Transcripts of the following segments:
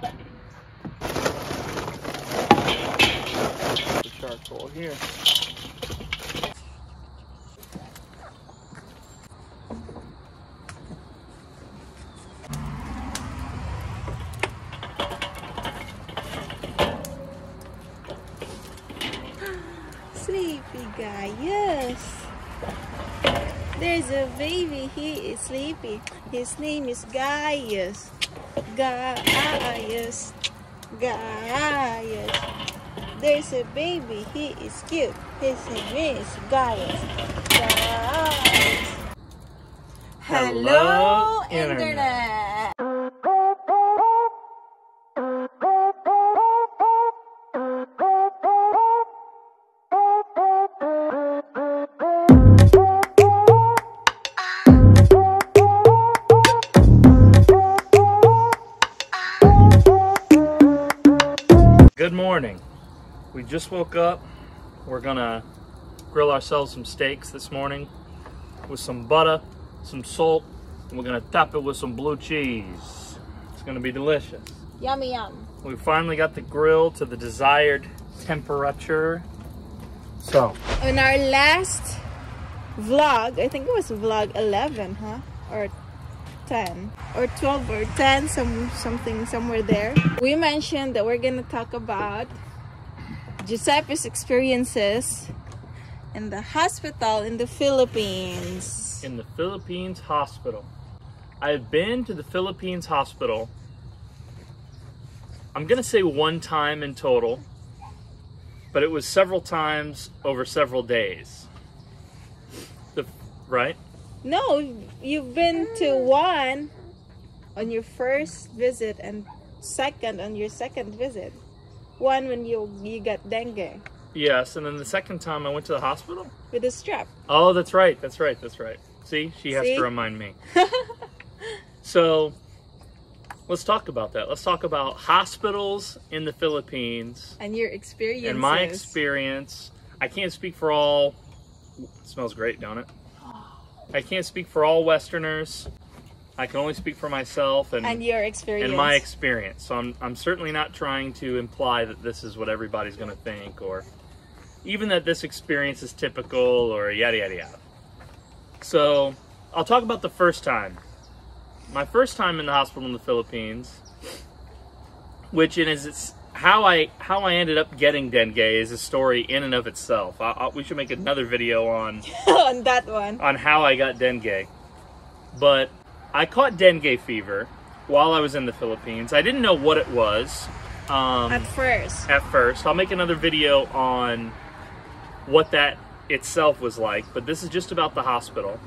The charcoal here. Sleepy guy, yes. There's a baby, he is sleepy. His name is Gaius. Gaius. Gaius. There's a baby, he is cute. His name is Gaius. Gaius. Hello, Internet. Good morning. We just woke up. We're gonna grill ourselves some steaks this morning with some butter, some salt, and we're gonna top it with some blue cheese. It's gonna be delicious. Yummy yum. We finally got the grill to the desired temperature. So, On our last vlog, I think it was vlog 11, huh? Or 10 or 12 or 10, something somewhere there. We mentioned that we're gonna talk about Giuseppe's experiences in the hospital in the Philippines. in the Philippines hospital. I've been to the Philippines hospital, I'm gonna say one time in total, but it was several times over several days. Right? No, you've been to one on your first visit and second on your second visit. One when you got dengue Yes, and then the second time I went to the hospital? with a strep. Oh, that's right. See, she has See? to remind me. So, let's talk about that. Let's talk about hospitals in the Philippines. And your experiences. And my experience. I can't speak for all... It smells great, don't it? I can't speak for all Westerners. I can only speak for myself and your experience. and my experience. So I'm certainly not trying to imply that this is what everybody's going to think, or even that this experience is typical, or yada yada yada. So I'll talk about the first time. My first time in the hospital in the Philippines, which is how I ended up getting dengue, is a story in and of itself. We should make another video on on that one. on how I got dengue. But I caught dengue fever while I was in the Philippines. I didn't know what it was. At first. I'll make another video on what that itself was like, but this is just about the hospital.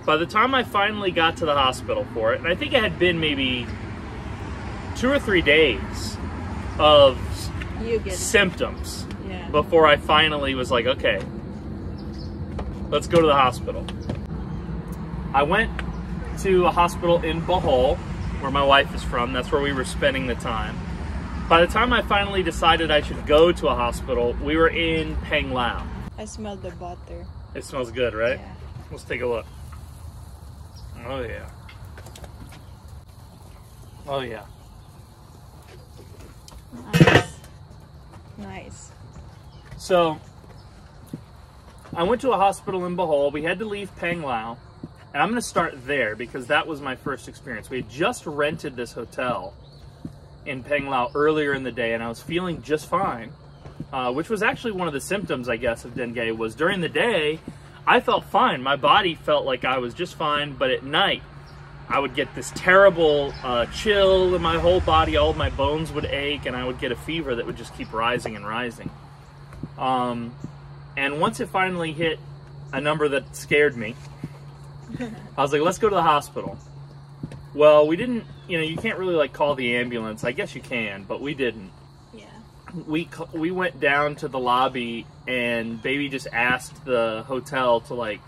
By the time I finally got to the hospital for it, and I think it had been maybe 2 or 3 days of symptoms before I finally was like, okay, let's go to the hospital. I went to a hospital in Bohol, where my wife is from. That's where we were spending the time. By the time I finally decided I should go to a hospital, we were in Panglao. I smelled the butter. It smells good, right? Yeah. Let's take a look. Oh yeah. Oh yeah. Nice. So, I went to a hospital in Bohol. We had to leave Panglao. And I'm going to start there because that was my first experience. We had just rented this hotel in Panglao earlier in the day, and I was feeling just fine, which was actually one of the symptoms, I guess, of dengue. Was during the day, I felt fine. My body felt like I was just fine, but at night, I would get this terrible chill in my whole body. All of my bones would ache, and I would get a fever that would just keep rising and rising. And once it finally hit a number that scared me, I was like, let's go to the hospital. Well, we didn't, you can't really like call the ambulance. I guess you can, but we didn't. Yeah. We went down to the lobby, and baby just asked the hotel to like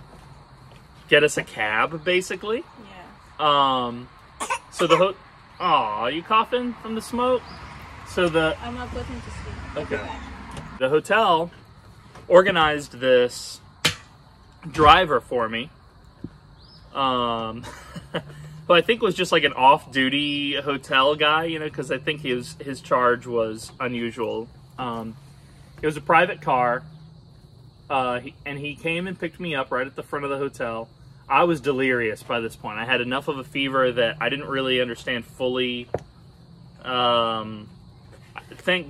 get us a cab, basically. Yeah. So the aw, you coughing from the smoke? So I'm not putting to sleep. Okay. The hotel organized this driver for me. who I think was just like an off-duty hotel guy, you know, because I think his charge was unusual. It was a private car, and he came and picked me up right at the front of the hotel. I was delirious by this point. I had enough of a fever that I didn't really understand fully. Thank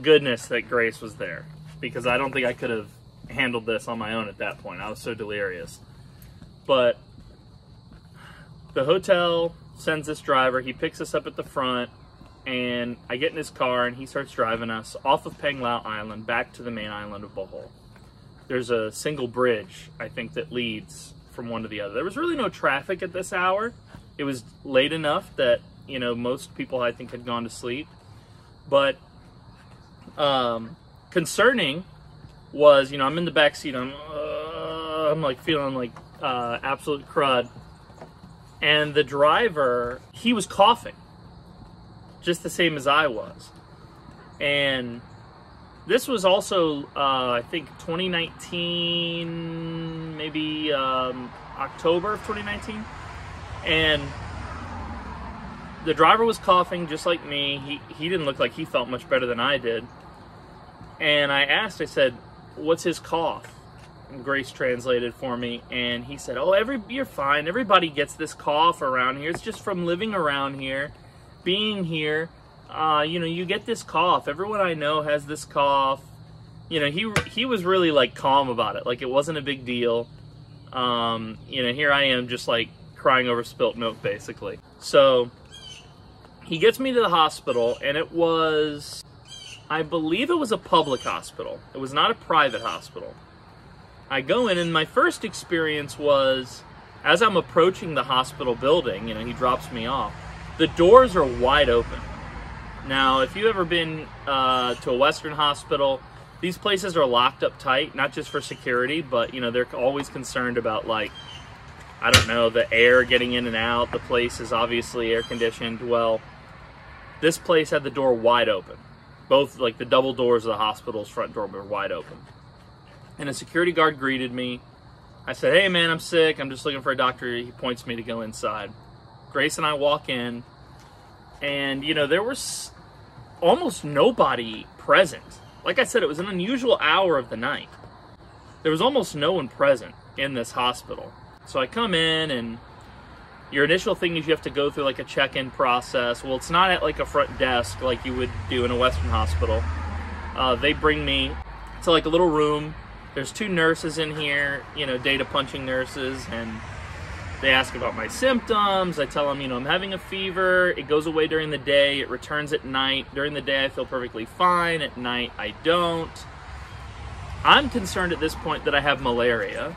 goodness that Grace was there, because I don't think I could have handled this on my own at that point. I was so delirious. But the hotel sends this driver. He picks us up at the front, and I get in his car, and he starts driving us off of Peng Lao Island back to the main island of Bohol. There's a single bridge, I think, that leads from one to the other. There was really no traffic at this hour. It was late enough that, you know, most people, I think, had gone to sleep. But concerning was, you know, I'm in the back seat. I'm like feeling like absolute crud. And the driver, he was coughing, just the same as I was. And this was also, I think, 2019, maybe October of 2019. And the driver was coughing just like me. He didn't look like he felt much better than I did. And I asked, I said, what's his cough? And Grace translated for me, and he said, oh, you're fine. Everybody gets this cough around here. It's just from living around here, being here. You know, you get this cough. Everyone I know has this cough. You know, he was really, like, calm about it. Like, it wasn't a big deal. You know, here I am just, like, crying over spilt milk, basically. So he gets me to the hospital, and it was, I believe it was a public hospital. It was not a private hospital. I go in, and my first experience was, as I'm approaching the hospital building, you know, he drops me off, the doors are wide open. Now, if you've ever been to a Western hospital, these places are locked up tight, not just for security, but, you know, they're always concerned about, like, I don't know, the air getting in and out. The place is obviously air-conditioned. Well, this place had the door wide open. Both, like, the double doors of the hospital's front door were wide open. And a security guard greeted me. I said, hey, man, I'm sick. I'm just looking for a doctor. He points me to go inside. Grace and I walk in, and, you know, there was almost nobody present. Like I said, it was an unusual hour of the night. There was almost no one present in this hospital. So I come in, and your initial thing is you have to go through, like, a check-in process. Well, it's not at, like, a front desk like you would do in a Western hospital. They bring me to, like, a little room. There's 2 nurses in here, you know, data punching nurses, and they ask about my symptoms. I tell them, you know, I'm having a fever. It goes away during the day. It returns at night. During the day, I feel perfectly fine. At night, I don't. I'm concerned at this point that I have malaria.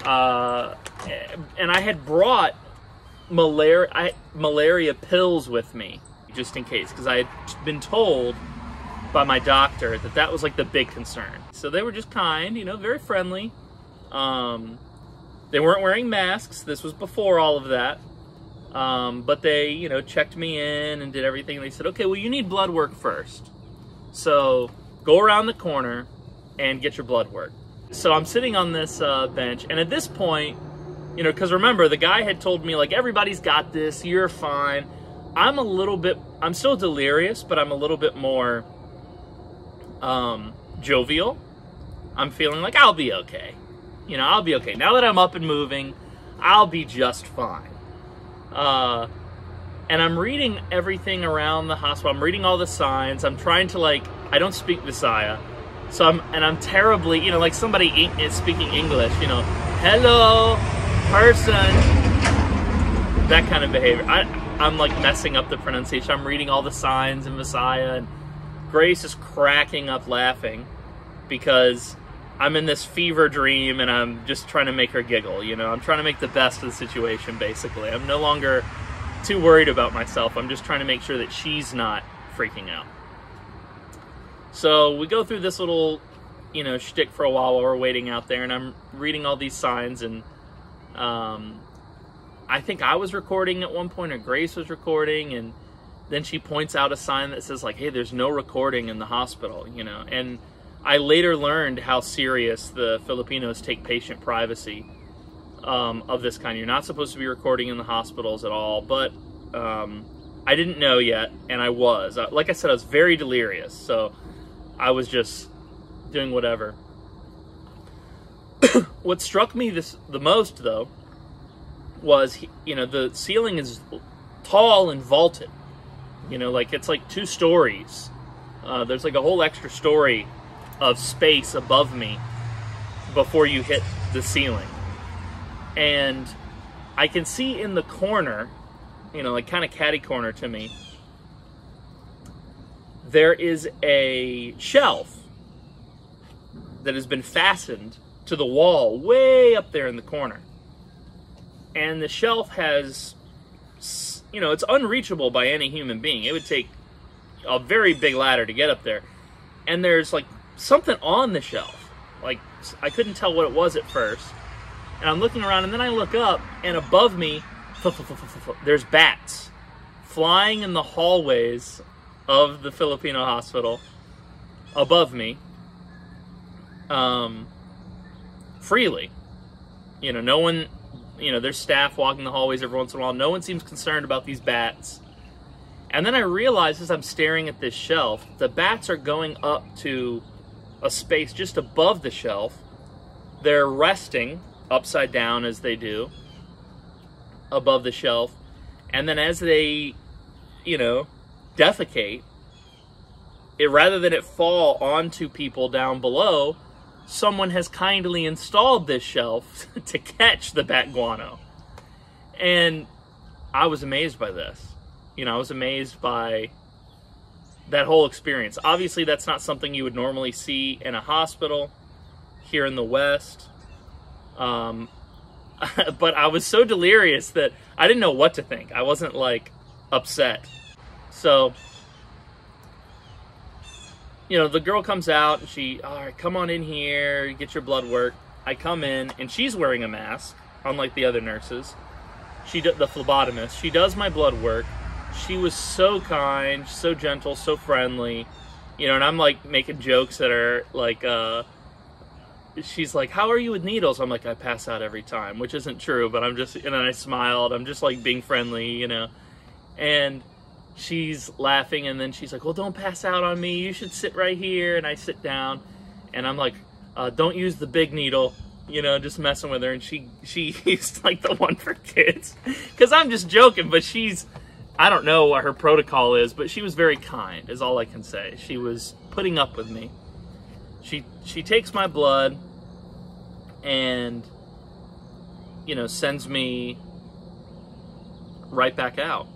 And I had brought malaria pills with me, just in case, because I had been told by my doctor that that was, like, the big concern. So they were just kind, you know, very friendly. They weren't wearing masks. This was before all of that. But they, you know, checked me in and did everything. They said, okay, well, you need blood work first. So go around the corner and get your blood work. So I'm sitting on this bench, and at this point, you know, because remember, the guy had told me, like, everybody's got this, you're fine. I'm still delirious, but I'm a little bit more jovial. I'm feeling like I'll be okay. You know, I'll be okay. Now that I'm up and moving, I'll be just fine. And I'm reading everything around the hospital. I'm reading all the signs. I'm trying to, like, I don't speak Visaya. So I'm terribly, you know, like somebody is speaking English, you know, hello, person, that kind of behavior. I'm like messing up the pronunciation. I'm reading all the signs in Visaya, and Grace is cracking up laughing because I'm in this fever dream, and I'm just trying to make her giggle, you know. I'm trying to make the best of the situation, basically. I'm no longer too worried about myself. I'm just trying to make sure that she's not freaking out. So we go through this little, you know, shtick for a while we're waiting out there, and I'm reading all these signs, and I think I was recording at one point, or Grace was recording, and then she points out a sign that says, like, hey, there's no recording in the hospital, you know. And I later learned how serious the Filipinos take patient privacy. of this kind. You're not supposed to be recording in the hospitals at all, but I didn't know yet, and I was. Like I said, I was very delirious, so I was just doing whatever. What struck me the most, though, was, you know, the ceiling is tall and vaulted. You know, like it's like 2 stories. There's like a whole extra story of space above me before you hit the ceiling. And I can see in the corner, you know, like kind of catty corner to me, there is a shelf that has been fastened to the wall way up there in the corner. And the shelf has, you know, it's unreachable by any human being. It would take a very big ladder to get up there. And there's like something on the shelf. Like, I couldn't tell what it was at first. And I'm looking around, and then I look up, and above me, there's bats flying in the hallways of the Filipino hospital above me, freely. You know, no one, you know, there's staff walking the hallways every once in a while. No one seems concerned about these bats. And then I realize, as I'm staring at this shelf, the bats are going up to a space just above the shelf. They're resting upside down, as they do, above the shelf. And then as they, you know, defecate, rather than it fall onto people down below, someone has kindly installed this shelf to catch the bat guano. And I was amazed by this. You know, I was amazed by that whole experience. Obviously, that's not something you would normally see in a hospital here in the West. But I was so delirious that I didn't know what to think. I wasn't, like, upset. So, you know, the girl comes out and she, all right, come on in here, get your blood work. I come in, and she's wearing a mask, unlike the other nurses. The phlebotomist. She does my blood work. She was so kind, so gentle, so friendly. You know, and I'm, like, making jokes at her, like, she's like, how are you with needles? I'm like, I pass out every time, which isn't true, but I'm just, and then I smiled. I'm just, like, being friendly, you know. And she's laughing, and then she's like, well, don't pass out on me. You should sit right here. And I sit down, and I'm like, don't use the big needle, you know, just messing with her. And she used, like, the one for kids. Because I'm just joking, but I don't know what her protocol is, but she was very kind, is all I can say. She was putting up with me. She takes my blood and, you know, sends me right back out.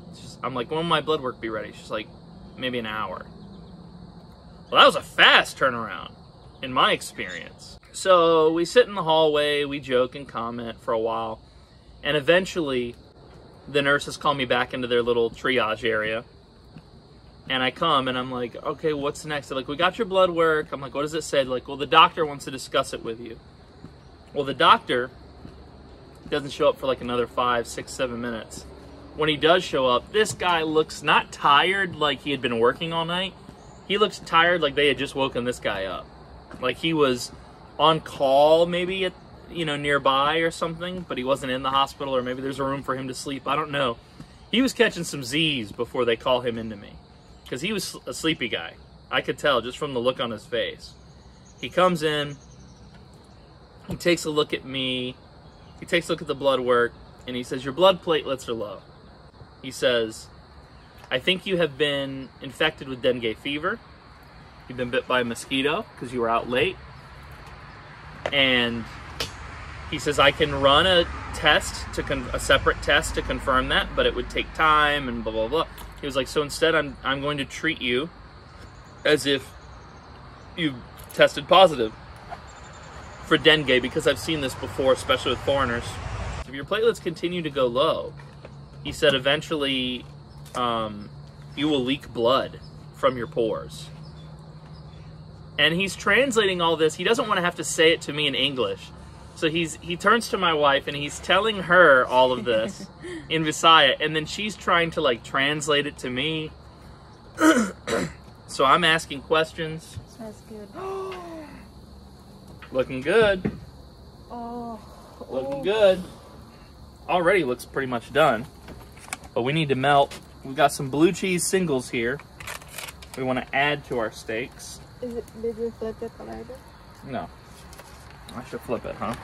I'm like, when will my blood work be ready? She's like, maybe an hour. Well, that was a fast turnaround, in my experience. So we sit in the hallway, we joke and comment for a while, and eventually the nurses call me back into their little triage area. And I come, and I'm like, okay, what's next? They're like, we got your blood work. I'm like, what does it say? They're like, well, the doctor wants to discuss it with you. Well, the doctor doesn't show up for like another 5, 6, 7 minutes. When he does show up, this guy looks not tired like he had been working all night. He looks tired like they had just woken this guy up. Like he was on call maybe at, you know, nearby or something, but he wasn't in the hospital, or maybe there's a room for him to sleep. I don't know. He was catching some Z's before they call him into me, because he was a sleepy guy. I could tell just from the look on his face. He comes in, he takes a look at me, he takes a look at the blood work, and he says, your blood platelets are low. He says, I think you have been infected with dengue fever. You've been bit by a mosquito because you were out late. And he says, I can run a test, a separate test to confirm that, but it would take time and blah, blah, blah. He was like, so instead I'm going to treat you as if you tested positive for dengue, because I've seen this before, especially with foreigners. If your platelets continue to go low, he said eventually you will leak blood from your pores. And he's translating all this. He doesn't want to have to say it to me in English. So he turns to my wife and he's telling her all of this in Visaya, and then she's trying to like translate it to me. So I'm asking questions. Smells good. Looking good. Oh. Looking good. already looks pretty much done. But we need to melt. We've got some blue cheese singles here. We want to add to our steaks. Did you flip it already? No. I should flip it, huh?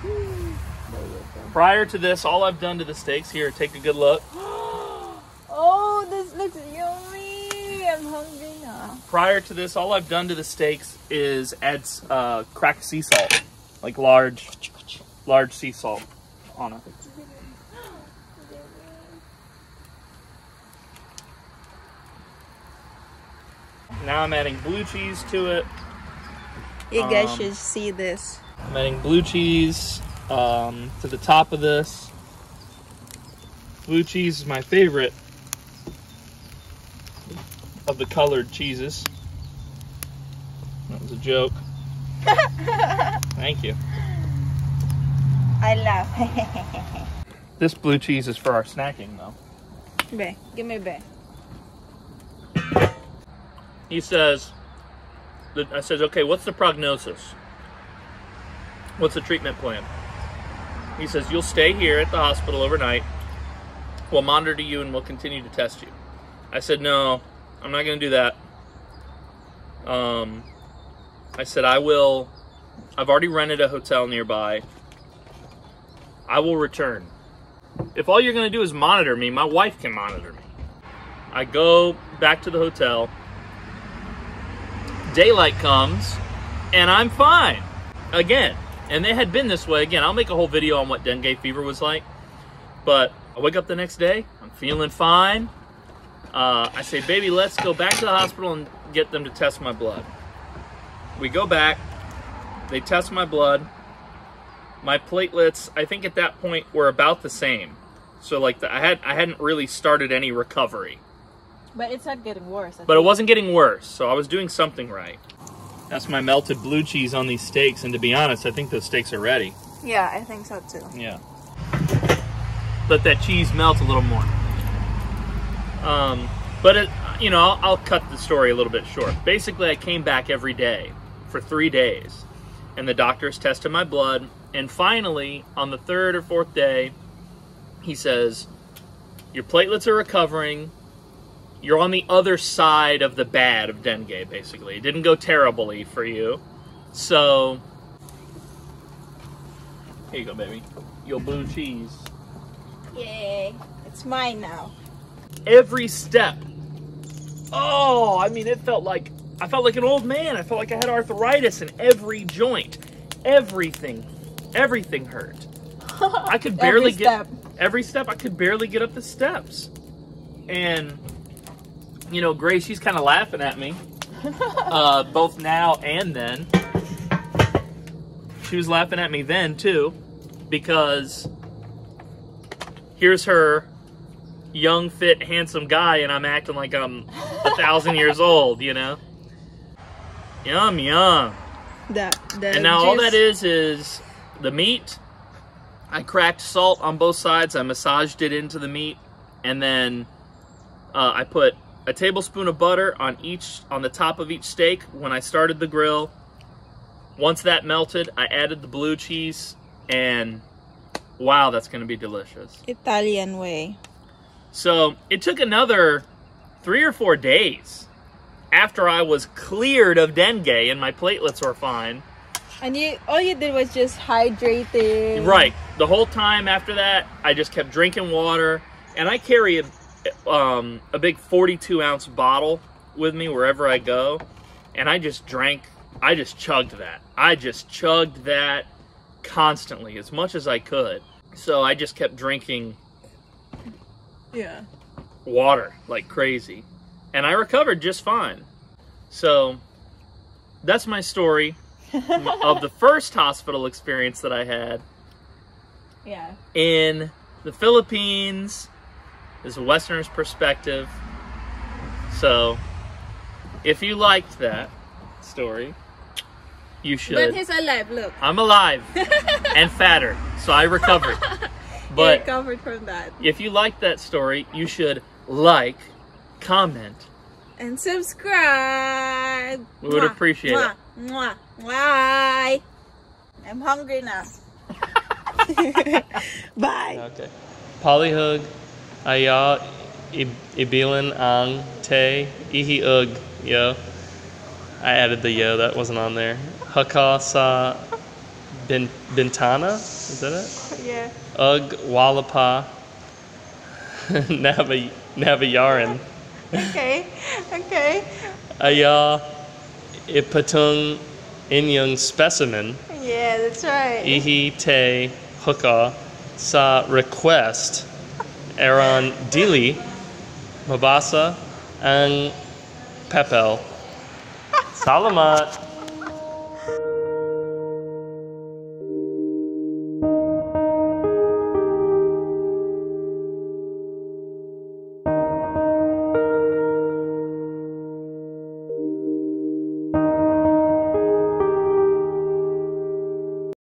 There you go. Prior to this, all I've done to the steaks here, take a good look. Oh, this looks yummy. I'm hungry now. Prior to this, all I've done to the steaks is add cracked sea salt. Like large sea salt on it. Now I'm adding blue cheese to it. You guys should see this. I'm adding blue cheese to the top of this. Blue cheese is my favorite of the colored cheeses. That was a joke. Thank you. I laugh. This blue cheese is for our snacking, though. Be, give me be. He says, I says, okay, what's the prognosis? What's the treatment plan? He says, you'll stay here at the hospital overnight. We'll monitor you and we'll continue to test you. I said, no, I'm not going to do that. I said, I've already rented a hotel nearby. I will return. If all you're going to do is monitor me, my wife can monitor me. I go back to the hotel. Daylight comes, and I'm fine. Again. And they had been this way. Again, I'll make a whole video on what dengue fever was like. But I wake up the next day. I'm feeling fine. I say, baby, let's go back to the hospital and get them to test my blood. We go back. They test my blood. My platelets, I think at that point, were about the same. So like I hadn't really started any recovery. But it's not getting worse. But it wasn't getting worse, so I was doing something right. That's my melted blue cheese on these steaks, and to be honest, I think those steaks are ready. Yeah, I think so too. Yeah. Let that cheese melt a little more. But it, you know, I'll cut the story a little bit short. Basically, I came back every day for 3 days, and the doctors tested my blood, and finally, on the 3rd or 4th day, he says, your platelets are recovering. You're on the other side of the bad of dengue, basically. It didn't go terribly for you. So, here you go, baby. Your blue cheese. Yay. It's mine now. Every step. Oh, I mean, I felt like an old man. I felt like I had arthritis in every joint. Everything hurt. I could barely every step. I could barely get up the steps. And you know, Grace, she's kind of laughing at me, both now and then. She was laughing at me then, too, because here's her young, fit, handsome guy, and I'm acting like I'm 1,000 years old, you know? Yum, yum. And now all that is the meat. I cracked salt on both sides. I massaged it into the meat, and then I put a tablespoon of butter on the top of each steak when I started the grill. Once that melted, I added the blue cheese, and wow, that's going to be delicious. Italian way. So it took another 3 or 4 days after I was cleared of dengue and my platelets were fine. And all you did was just hydrating. Right. The whole time after that, I just kept drinking water, and I carry a big 42-ounce bottle with me wherever I go, and I just chugged that. I just chugged that constantly, as much as I could. So I just kept drinking water like crazy, and I recovered just fine. So that's my story of the first hospital experience that I had in the Philippines. Is a Westerner's perspective. So, if you liked that story, you should. But he's alive, look. I'm alive and fatter, so I recovered. But you recovered from that. If you liked that story, you should like, comment, and subscribe. We would appreciate it. Mwah. Bye. I'm hungry now. Bye. Okay. Polyhug aya ibilin ang te ihi ug yo. I added the yo, that wasn't on there. Haka sa bintana, is that it? Yeah. Ug walapa navayaran. Okay. Okay. Aya ipatung inyong specimen. Yeah, that's right. Ihi te huka sa request Aaron Dili Mabasa ang Pepel. Salamat.